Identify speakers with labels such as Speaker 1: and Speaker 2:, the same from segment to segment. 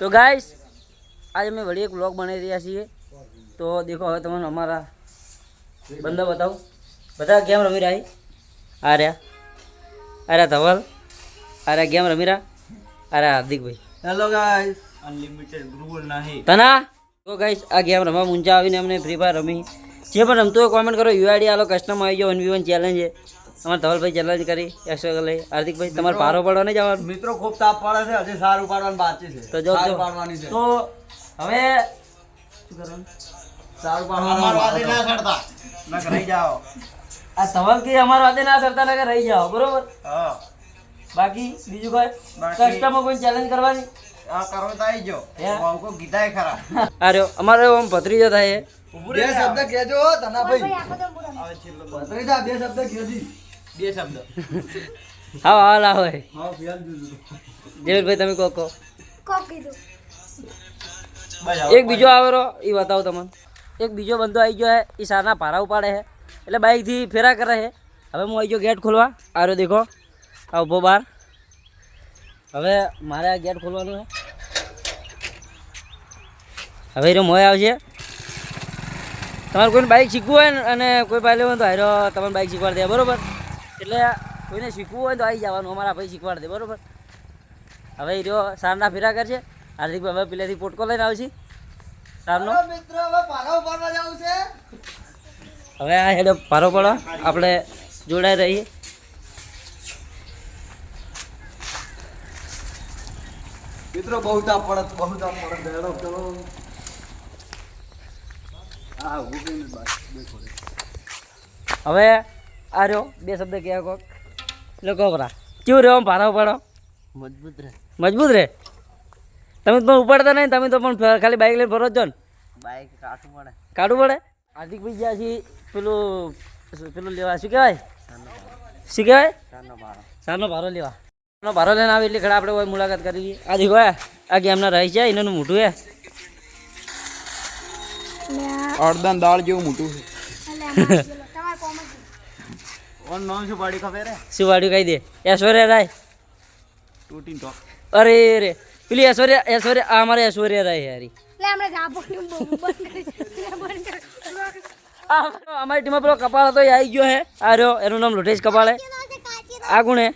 Speaker 1: तो गाइस आज मैं बड़ी एक व्लॉग बनाई रहा छे। तो देखो હવે તમને અમારા બંદા બતાવું બધા ગેમ રમી રહી આ રહ્યા ધવલ આ રહ્યા ગેમ રમી રહ્યા આ રહ્યા હાર્દિક ભાઈ
Speaker 2: હેલો ગાઈસ અનલિમિટેડ ગ્રુવલ નહીં
Speaker 1: તના તો ગાઈસ આ ગેમ રમવા મુંજા આવીને અમને ફ્રી ફાયર રમી જે પણ રમતો હોય કોમેન્ટ કરો યુઆઈડી આલો કસ્ટમ આવી ગયો 1v1 ચેલેન્જ છે અમાર ધવલભાઈ ચેલેન્જ કરી એક્સ્ટ્રા લઈ હાર્દિકભાઈ તમારે પારો પડવા નહીં જવાનું
Speaker 2: મિત્રો ખૂબ તાપ પડે છે હજી સારું પાડવાનું બાકી છે
Speaker 1: તો જો
Speaker 2: પાડવાની છે
Speaker 1: તો હવે શું કરવાનું
Speaker 2: સારું પાડવાનું અમાર વાદે ના ચડતા નક રહી જાઓ
Speaker 1: આ ધવલ કે અમાર વાદે ના સરતા નકર રહી જાઓ બરોબર
Speaker 2: હા
Speaker 1: બાકી બીજું કોઈ કસ્ટમમાં કોઈ ચેલેન્જ કરવાની
Speaker 2: આ કરો તો આવી જો બાઉ કો ગીતાય ખરા
Speaker 1: આર્યો અમારે આમ ભત્રીજો થાય
Speaker 2: બે શબ્દ કહેજો તના ભાઈ ભત્રીજા બે શબ્દ કહેજી બે શબ્દ
Speaker 1: હા હાલ આવે
Speaker 2: હા ફિયાલ જુજુ
Speaker 1: જેવીરભાઈ તમે કો
Speaker 3: કીધું
Speaker 1: એક બીજો આવેરો એ બતાવો તમને એક બીજો બંદો આવી ગયો હે એ સારના ભારા ઉપાડે છે એટલે બાઇકથી ફેરા કરે છે હવે હું આવી ગયો ગેટ ખોલવા આરો દેખો આ ઊભો બહાર હવે મારે આ ગેટ ખોલવાનું છે હવે એનો મોય આવશે તમારે કોઈને બાઇક શીખવું હોય ને અને કોઈ પાસે લેવું તો હારો તમને બાઇક શીખવાડી દે બરાબર એટલે કોઈને શીખવું હોય તો આવી જવાનું અમારા ભાઈ શીખવાડી દે બરાબર હવે એ રહ્યો સારના ફેરા કરશે હાર્દિકભાઈ હવે પેલેથી પોટકો લઈને આવશે સારનો
Speaker 2: મિત્રો હવે પારો પાડવા જાવ છે
Speaker 1: હવે આ હેડો પારો પડો આપણે જોડાઈ રહીએ
Speaker 2: મિત્રો બહુ તાપ પડે હેડો ચલો હા ઉભી બસ દેખો
Speaker 1: હવે આ રહ્યો બે શબ્દ કહેવા કોક લોકો પરા કેવું રહ્યો પારો પડો મજબૂત રે તમે તો ઉપાડતા નહીં તમે તો પણ ખાલી બાઇક લઈને ફરો છો ને
Speaker 2: બાઈક કાઢવું પડે
Speaker 1: કાઢવું પડે હાર્દિકભાઈ જ્યાં છે પેલું લેવા શું કહેવાય શું કહેવાય સારનો ભારો લેવા સારનો ભારો લઈને આવે એટલે ખડા આપણે કોઈ મુલાકાત કરી લઈએ આ દેખો આ ગેમના રહી છે એનું મોટું હે
Speaker 2: અડદન દાળ જેવું મોટું છે ઓન નામ શું પાડી ખબર હે
Speaker 1: શું વાડ્યું કહી દે ઐશ્વર્યા રાય
Speaker 2: તૂટીન ટોક
Speaker 1: અરે રે પેલી ઐશ્વર્યા આ અમારે ઐશ્વર્યા રાય યારી અમારી ટીમમાં પેલો કપાળ હતો એ આવી ગયો હે આ રહ્યો એનું નામ લોટેશ કપાળ હે આ ગુણ હે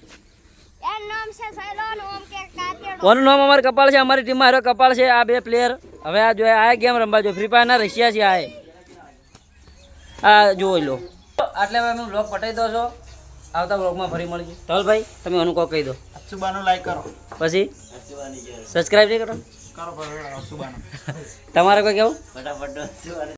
Speaker 1: ઓનું નામ અમારે કપાળ છે અમારી ટીમમાં હારો કપાળ છે આ બે પ્લેયર હવે આ જો આ ગેમ રમવા જો ફ્રી ફાયરના રશિયા છે આ જોઈ લો આટલે અમે બ્લોગ પટાઈ દો છો આવતા બ્લોગમાં ફરી મળીએ ધવલભાઈ તમે અનુકો કહી દો
Speaker 2: અસુબાનો લાઈક કરો
Speaker 1: પછી સબસ્ક્રાઈબ નહીં કરો
Speaker 2: કરો અસુબાનો
Speaker 1: તમારે કોઈ કેવું
Speaker 2: ફટાફટ